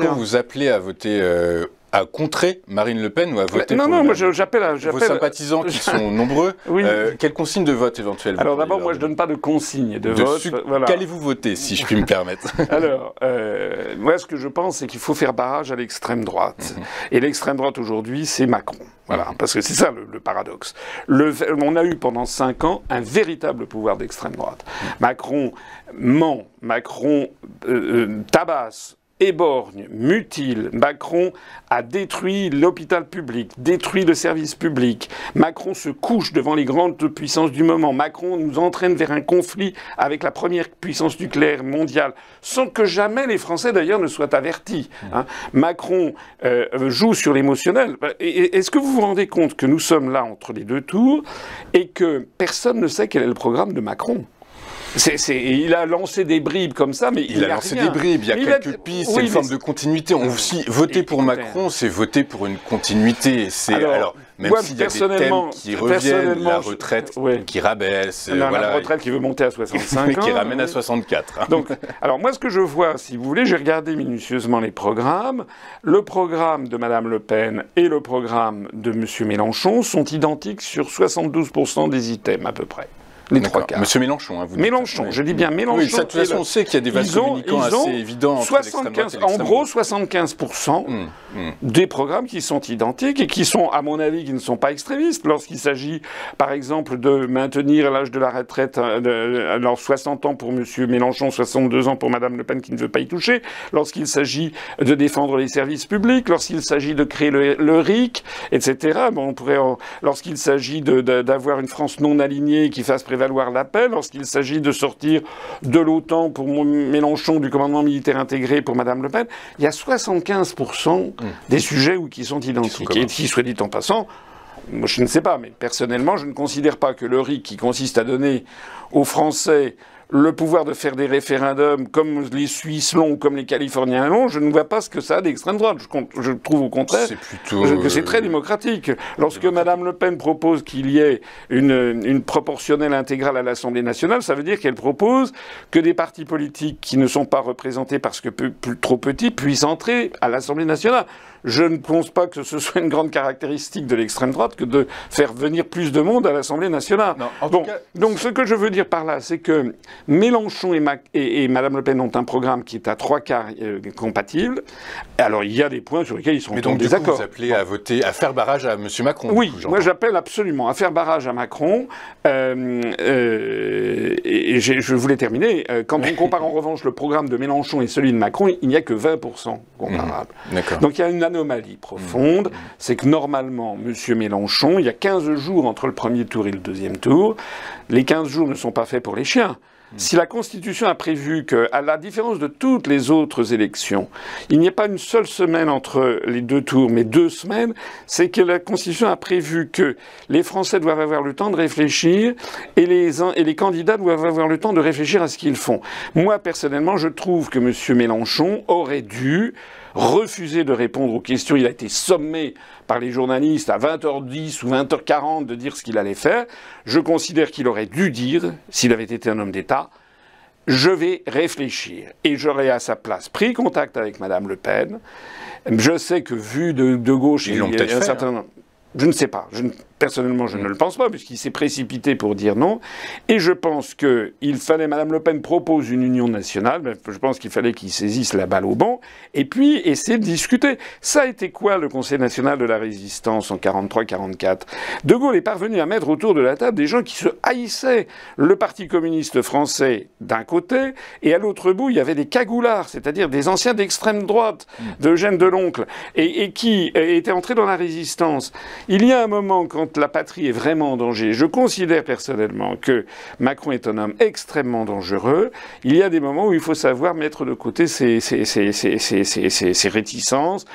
Est-ce que vous appelez à voter, à contrer Marine Le Pen ou à voter pour moi j'appelle vos sympathisants qui sont nombreux. Oui. Quelle consigne de vote éventuellement? Alors d'abord, moi je ne donne pas de consigne de vote. Voilà. Qu'allez-vous voter, si je puis me permettre? Alors, moi ce que je pense, c'est qu'il faut faire barrage à l'extrême droite. Et l'extrême droite aujourd'hui, c'est Macron. Voilà, parce que c'est ça le paradoxe. On a eu pendant 5 ans un véritable pouvoir d'extrême droite. Macron ment, Macron tabasse, éborgne, mutile. Macron a détruit l'hôpital public, détruit le service public. Macron se couche devant les grandes puissances du moment. Macron nous entraîne vers un conflit avec la première puissance nucléaire mondiale, sans que jamais les Français d'ailleurs ne soient avertis. Hein. Macron joue sur l'émotionnel. Est-ce que vous vous rendez compte que nous sommes là entre les deux tours et que personne ne sait quel est le programme de Macron? Il a lancé des bribes comme ça, mais il a lancé des bribes. Il y a quelques pistes, c'est une forme de continuité. Voter pour Macron, c'est voter pour une continuité. Alors même s'il y a des thèmes qui reviennent, la retraite qui rabaisse, la retraite qui veut monter à 65 ans, qui ramène à 64. Donc, alors moi, ce que je vois, si vous voulez, j'ai regardé minutieusement les programmes. Le programme de Madame Le Pen et le programme de Monsieur Mélenchon sont identiques sur 72% des items à peu près. Les 3/4. Monsieur Mélenchon, hein, vous dites. Mélenchon, je dis bien Mélenchon. Oui, ça, de toute façon, on sait qu'il y a des vases communicants assez évidents entre l'extrême droite et l'extrême En gros, 75% des programmes qui sont identiques et qui sont, à mon avis, qui ne sont pas extrémistes. Lorsqu'il s'agit, par exemple, de maintenir l'âge de la retraite, alors 60 ans pour Monsieur Mélenchon, 62 ans pour Madame Le Pen qui ne veut pas y toucher. Lorsqu'il s'agit de défendre les services publics, lorsqu'il s'agit de créer le RIC, etc. Bon, on pourrait, lorsqu'il s'agit d'avoir une France non alignée qui fasse prévaloir la paix, lorsqu'il s'agit de sortir de l'OTAN pour Mélenchon, du commandement militaire intégré pour Madame Le Pen, il y a 75% des sujets qui sont identiques. Et qui, soit dit en passant, moi je ne sais pas, mais personnellement je ne considère pas que le RIC qui consiste à donner aux Français le pouvoir de faire des référendums comme les Suisses l'ont, comme les Californiens l'ont, je ne vois pas ce que ça a d'extrême droite. Je trouve au contraire que c'est très démocratique. Lorsque Madame Le Pen propose qu'il y ait une proportionnelle intégrale à l'Assemblée nationale, ça veut dire qu'elle propose que des partis politiques qui ne sont pas représentés parce que trop petits puissent entrer à l'Assemblée nationale. Je ne pense pas que ce soit une grande caractéristique de l'extrême droite que de faire venir plus de monde à l'Assemblée nationale. Donc ce que je veux dire par là, c'est que Mélenchon et Madame Le Pen ont un programme qui est à 3/4 compatible. Alors il y a des points sur lesquels ils sont en désaccord. Vous appelez à voter, à faire barrage à Monsieur Macron. Oui, moi j'appelle absolument à faire barrage à Macron. Et je voulais terminer. Quand on compare en revanche le programme de Mélenchon et celui de Macron, il n'y a que 20% comparables. Donc il y a une anomalie profonde, c'est que normalement, M. Mélenchon, il y a 15 jours entre le premier tour et le deuxième tour. Les 15 jours ne sont pas faits pour les chiens. Si la Constitution a prévu qu'à la différence de toutes les autres élections, il n'y ait pas une seule semaine entre les deux tours, mais 2 semaines, c'est que la Constitution a prévu que les Français doivent avoir le temps de réfléchir et les candidats doivent avoir le temps de réfléchir à ce qu'ils font. Moi, personnellement, je trouve que M. Mélenchon aurait dû refuser de répondre aux questions. Il a été sommé par les journalistes à 20h10 ou 20h40 de dire ce qu'il allait faire. Je considère qu'il aurait dû dire, s'il avait été un homme d'État, je vais réfléchir. Et j'aurais à sa place pris contact avec Madame Le Pen. Je sais que vu de gauche, il y a un certain nombre. Je ne sais pas. Personnellement, je ne le pense pas, puisqu'il s'est précipité pour dire non. Et je pense qu'il fallait, Madame Le Pen propose une union nationale, je pense qu'il fallait qu'il saisisse la balle au bon, et puis essayer de discuter. Ça a été quoi le Conseil national de la résistance en 43-44 ? De Gaulle est parvenu à mettre autour de la table des gens qui se haïssaient. Le Parti communiste français d'un côté, et à l'autre bout, il y avait des cagoulards, c'est-à-dire des anciens d'extrême droite, d'Eugène Deloncle, et qui étaient entrés dans la résistance. Il y a un moment, quand la patrie est vraiment en danger, je considère personnellement que Macron est un homme extrêmement dangereux. Il y a des moments où il faut savoir mettre de côté ses réticences.